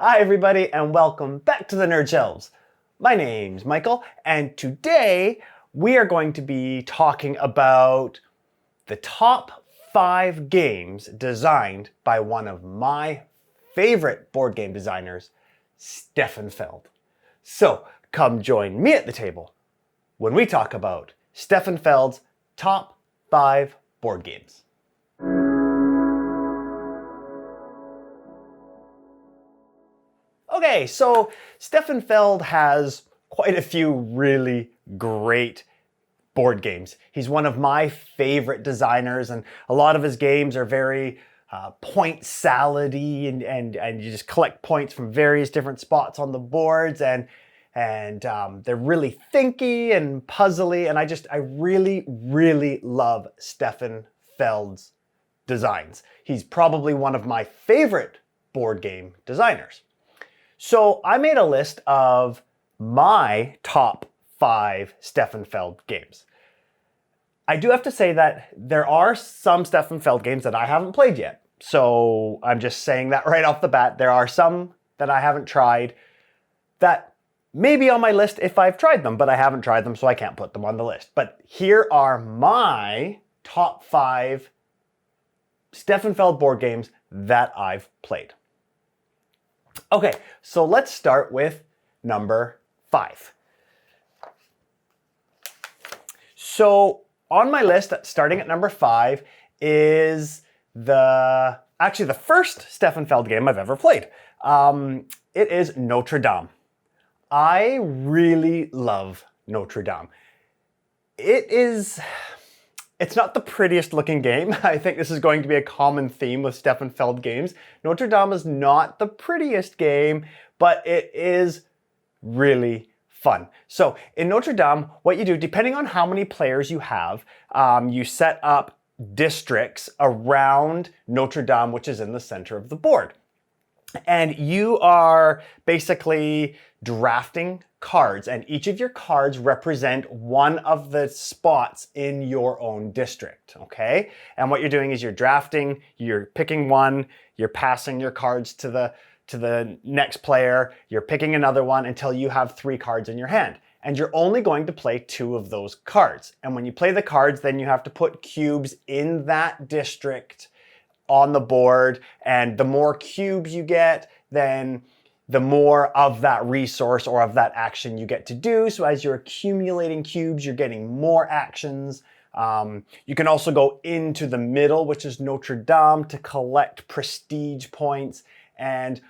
Hi everybody and welcome back to the Nerd Shelves. My name's Michael and today we are going to be talking about the top 5 games designed by one of my favorite board game designers, Stefan Feld. So come join me at the table when we talk about Stefan Feld's top 5 board games. Okay, so Stefan Feld has quite a few really great board games. He's one of my favorite designers, and a lot of his games are very point salad-y, and you just collect points from various different spots on the boards, and they're really thinky and puzzly, and I really love Stefan Feld's designs. He's probably one of my favorite board game designers. So I made a list of my top 5 Stefan Feld games. I do have to say that there are some Stefan Feld games that I haven't played yet. So I'm just saying that right off the bat. There are some that I haven't tried that may be on my list if I've tried them, but I haven't tried them, so I can't put them on the list. But here are my top 5 Stefan Feld board games that I've played. Okay, so let's start with number 5. So on my list, starting at number 5, is the first Stefan Feld game I've ever played. It is Notre Dame. I really love Notre Dame. It's not the prettiest looking game. I think this is going to be a common theme with Stefan Feld games. Notre Dame is not the prettiest game, but it is really fun. So in Notre Dame, what you do, depending on how many players you have, you set up districts around Notre Dame, which is in the center of the board. And you are basically drafting cards, and each of your cards represent one of the spots in your own district, okay? And what you're doing is you're drafting, you're picking one, you're passing your cards to the next player, you're picking another one until you have 3 cards in your hand. And you're only going to play 2 of those cards. And when you play the cards, then you have to put cubes in that district on the board, and the more cubes you get, then the more of that resource or of that action you get to do. So as you're accumulating cubes, you're getting more actions. You can also go into the middle, which is Notre Dame, to collect prestige points. And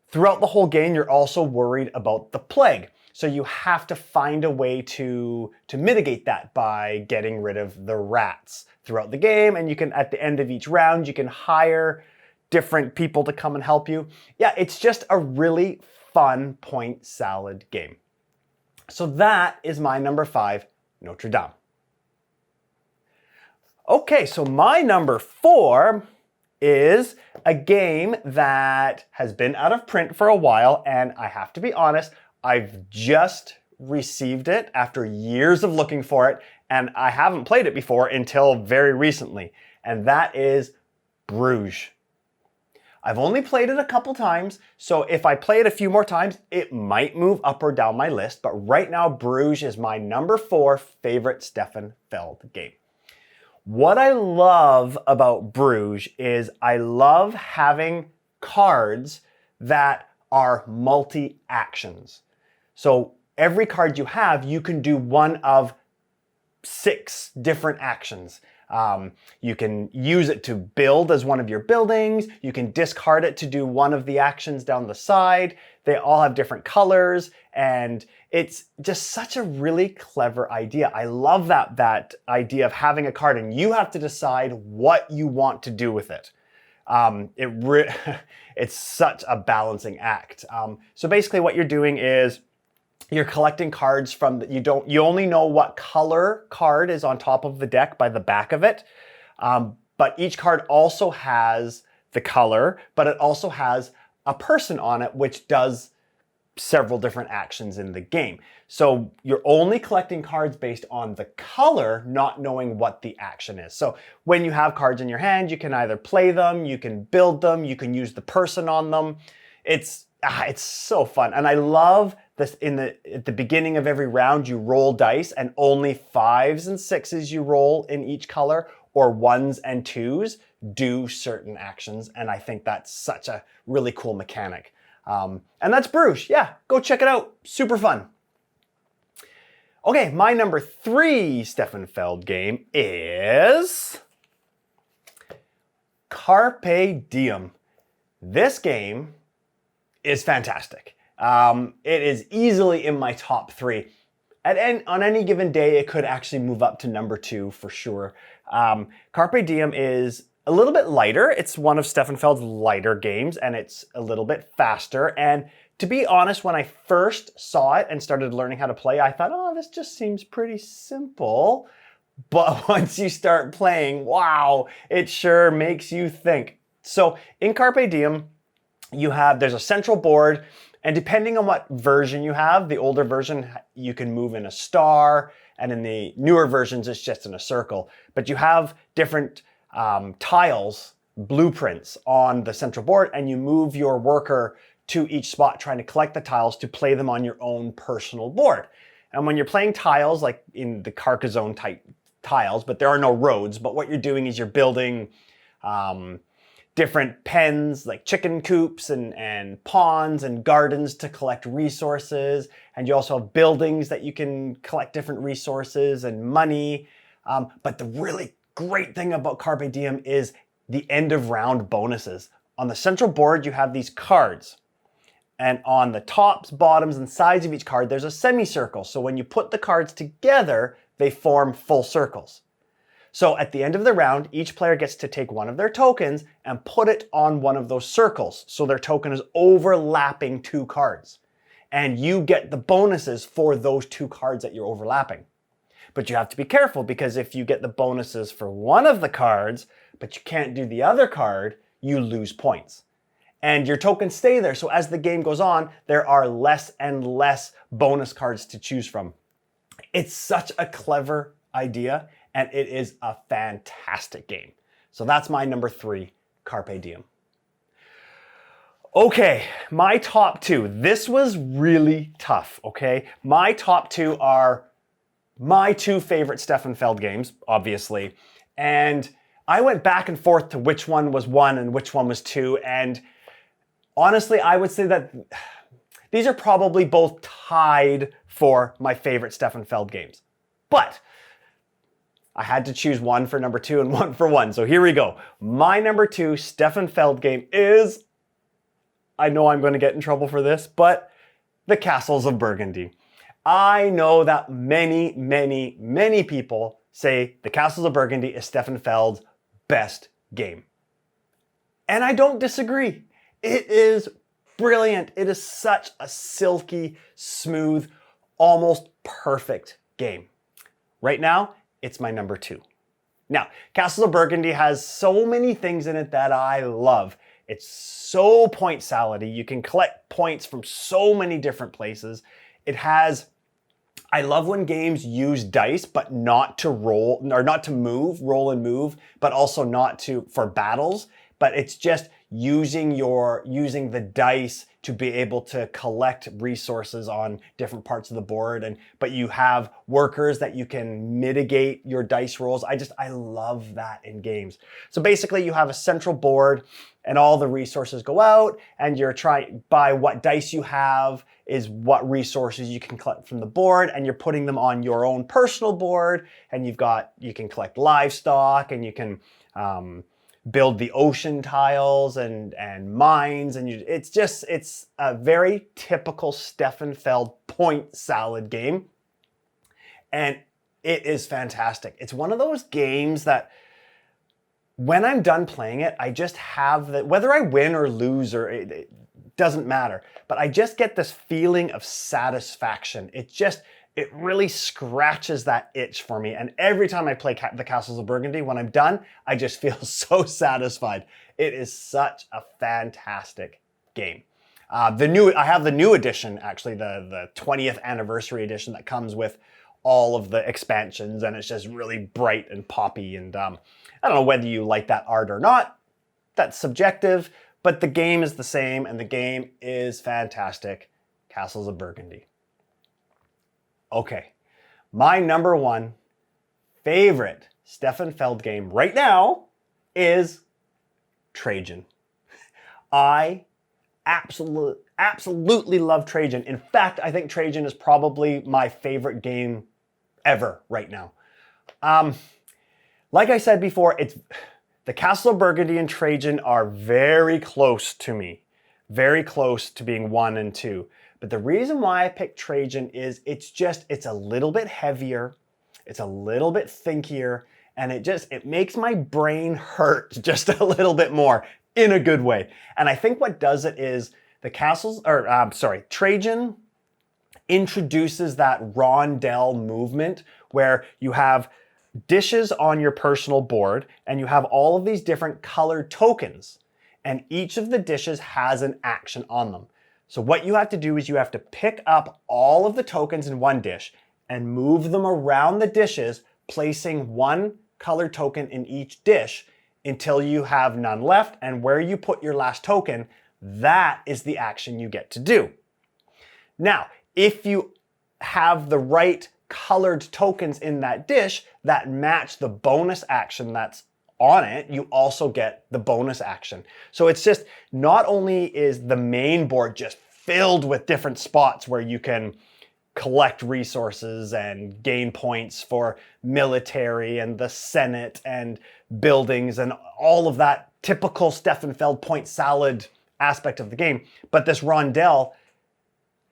throughout the whole game, you're also worried about the plague. So you have to find a way to mitigate that by getting rid of the rats throughout the game. And you can, at the end of each round, you can hire different people to come and help you. Yeah, it's just a really fun point salad game. So that is my number 5, Notre Dame. Okay, so my number 4 is a game that has been out of print for a while, and I have to be honest, I've just received it after years of looking for it, and I haven't played it before until very recently, and that is Brugge. I've only played it a couple times, so if I play it a few more times, it might move up or down my list, but right now Brugge is my number 4 favorite Stefan Feld game. What I love about Brugge is I love having cards that are multi-actions. So every card you have, you can do one of 6 different actions. You can use it to build as one of your buildings. You can discard it to do one of the actions down the side. They all have different colors, and it's just such a really clever idea. I love that idea of having a card and you have to decide what you want to do with it. It's such a balancing act. So basically what you're doing is you're collecting cards from, you only know what color card is on top of the deck by the back of it. But each card also has the color, but it also has a person on it, which does several different actions in the game. So you're only collecting cards based on the color, not knowing what the action is. So when you have cards in your hand, you can either play them, you can build them, you can use the person on them. It's so fun. And I love this at the beginning of every round, you roll dice and only 5s and 6s you roll in each color, or 1s and 2s do certain actions. And I think that's such a really cool mechanic. And that's Brugge. Yeah, go check it out. Super fun. Okay, my number 3 Stefan Feld game is Carpe Diem. This game is fantastic. It is easily in my top 3. On any given day, it could actually move up to number 2 for sure. Carpe Diem is a little bit lighter. It's one of Stefan Feld's lighter games, and it's a little bit faster. And to be honest, when I first saw it and started learning how to play, I thought, oh, this just seems pretty simple. But once you start playing, wow, it sure makes you think. So in Carpe Diem, there's a central board, and depending on what version you have, the older version, you can move in a star, and in the newer versions, it's just in a circle. But you have different tiles, blueprints on the central board, and you move your worker to each spot trying to collect the tiles to play them on your own personal board. And when you're playing tiles, like in the Carcassonne type tiles, but there are no roads, but what you're doing is you're building different pens, like chicken coops and ponds and gardens to collect resources. And you also have buildings that you can collect different resources and money. But the really great thing about Carpe Diem is the end of round bonuses. On the central board, you have these cards. And on the tops, bottoms, and sides of each card, there's a semicircle. So when you put the cards together, they form full circles. So at the end of the round, each player gets to take one of their tokens and put it on one of those circles. So their token is overlapping 2 cards. And you get the bonuses for those 2 cards that you're overlapping. But you have to be careful, because if you get the bonuses for one of the cards, but you can't do the other card, you lose points. And your tokens stay there. So as the game goes on, there are less and less bonus cards to choose from. It's such a clever idea, and it is a fantastic game. So that's my number 3, Carpe Diem. Okay, my top 2. This was really tough, okay? My top 2 are my 2 favorite Stefan Feld games, obviously. And I went back and forth to which one was 1 and which one was 2. And honestly, I would say that these are probably both tied for my favorite Stefan Feld games. But I had to choose one for number 2 and one for 1. So here we go. My number 2 Stefan Feld game is, I know I'm going to get in trouble for this, but The Castles of Burgundy. I know that many, many, many people say The Castles of Burgundy is Stefan Feld's best game. And I don't disagree. It is brilliant. It is such a silky, smooth, almost perfect game. Right now, it's my number 2. Now, Castles of Burgundy has so many things in it that I love. It's so point salady. You can collect points from so many different places. I love when games use dice, but not to roll, or not to roll and move, but also not for battles. But it's just using the dice to be able to collect resources on different parts of the board. But you have workers that you can mitigate your dice rolls. I love that in games. So basically you have a central board and all the resources go out, and you're trying, by what dice you have is what resources you can collect from the board, and you're putting them on your own personal board, and you can collect livestock, and you can build the ocean tiles and mines, and it's a very typical Stefan Feld point salad game, and it is fantastic. It's one of those games that when I'm done playing it, I just have whether I win or lose, or it doesn't matter, but I just get this feeling of satisfaction. It really scratches that itch for me. And every time I play The Castles of Burgundy, when I'm done, I just feel so satisfied. It is such a fantastic game. I have the new edition, actually, the 20th anniversary edition that comes with all of the expansions, and it's just really bright and poppy. And I don't know whether you like that art or not. That's subjective, but the game is the same, and the game is fantastic. Castles of Burgundy. Okay, my number one favorite Stefan Feld game right now is Trajan. I absolutely love Trajan. In fact, I think Trajan is probably my favorite game ever right now. Like I said before, the Castle of Burgundy and Trajan are very close to me. Very close to being 1 and 2. But the reason why I picked Trajan is it's a little bit heavier, it's a little bit thinkier, and it makes my brain hurt just a little bit more in a good way. And I think what does it is Trajan introduces that rondel movement where you have dishes on your personal board and you have all of these different colored tokens, and each of the dishes has an action on them. So what you have to do is you have to pick up all of the tokens in one dish and move them around the dishes, placing one colored token in each dish until you have none left, and where you put your last token, that is the action you get to do. Now, if you have the right colored tokens in that dish that match the bonus action that's on it, you also get the bonus action. So it's just, not only is the main board just filled with different spots where you can collect resources and gain points for military and the Senate and buildings and all of that typical Stefan Feld point salad aspect of the game, but this rondel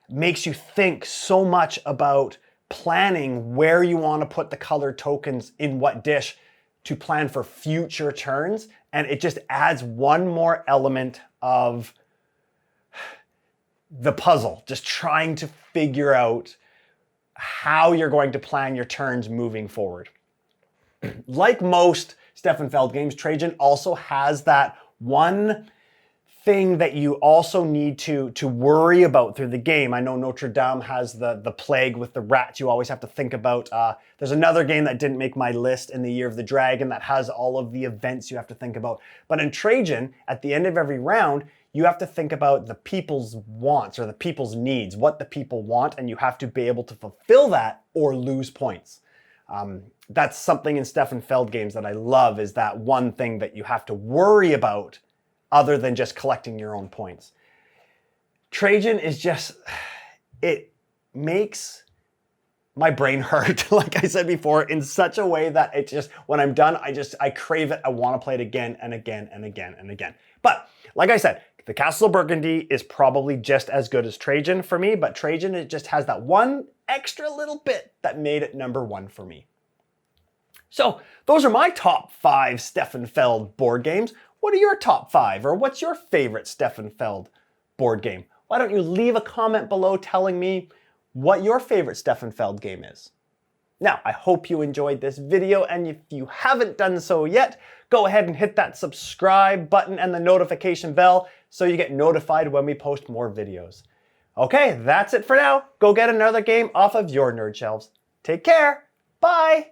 makes you think so much about planning where you want to put the colored tokens in what dish to plan for future turns, and it just adds one more element of the puzzle, just trying to figure out how you're going to plan your turns moving forward. Like most Stefan Feld games, Trajan also has that one thing that you also need to worry about through the game. I know Notre Dame has the plague with the rats you always have to think about. There's another game that didn't make my list in the Year of the Dragon that has all of the events you have to think about. But in Trajan, at the end of every round, you have to think about the people's wants or the people's needs, what the people want, and you have to be able to fulfill that or lose points. That's something in Stefan Feld games that I love, is that one thing that you have to worry about other than just collecting your own points. Trajan is just, it makes my brain hurt, like I said before, in such a way that it just, when I'm done, I crave it. I want to play it again and again and again and again. But like I said, the Castle of Burgundy is probably just as good as Trajan for me, but Trajan, it just has that one extra little bit that made it number 1 for me. So those are my top 5 Stefan Feld board games. What are your top 5, or what's your favorite Stefan Feld board game? Why don't you leave a comment below telling me what your favorite Stefan Feld game is? Now, I hope you enjoyed this video, and if you haven't done so yet, go ahead and hit that subscribe button and the notification bell so you get notified when we post more videos. Okay, that's it for now. Go get another game off of your nerd shelves. Take care. Bye.